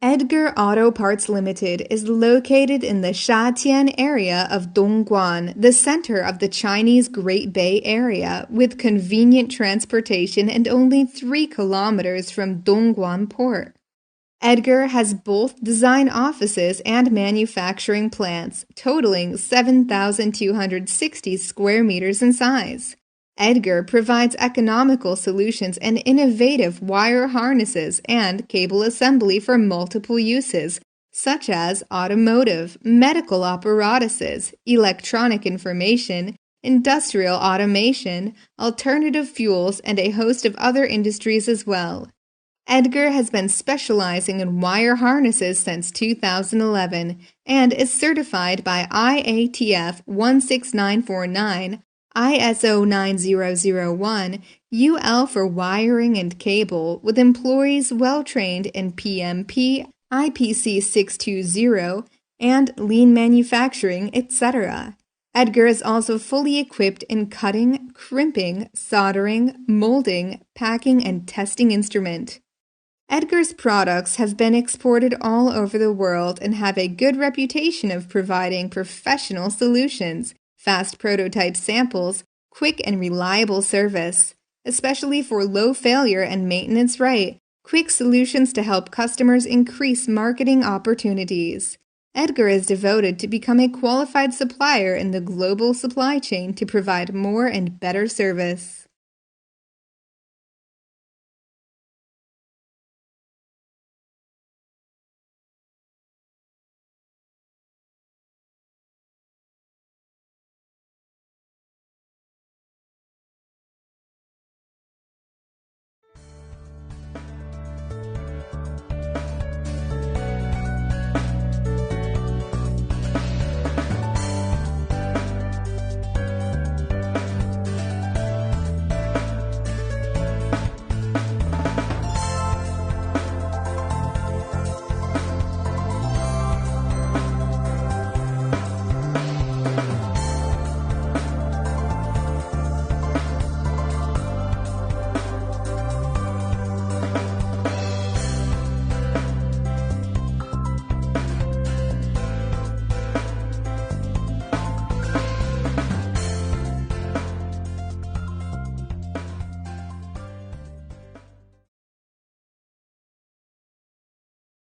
Edgar Auto Parts Limited is located in the Shatian area of Dongguan, the center of the Chinese Great Bay Area, with convenient transportation and only 3 kilometers from Dongguan Port. Edgar has both design offices and manufacturing plants, totaling 7,260 square meters in size. Edgar provides economical solutions and innovative wire harnesses and cable assembly for multiple uses, such as automotive, medical apparatuses, electronic information, industrial automation, alternative fuels, and a host of other industries as well. Edgar has been specializing in wire harnesses since 2011 and is certified by IATF 16949, ISO 9001, UL for wiring and cable, with employees well trained in PMP, IPC 620, and lean manufacturing, etc. Edgar is also fully equipped in cutting, crimping, soldering, molding, packing, and testing instrument. Edgar's products have been exported all over the world and have a good reputation of providing professional solutions, fast prototype samples, quick and reliable service, especially for low failure and maintenance rate, quick solutions to help customers increase marketing opportunities. Edgar is devoted to become a qualified supplier in the global supply chain to provide more and better service.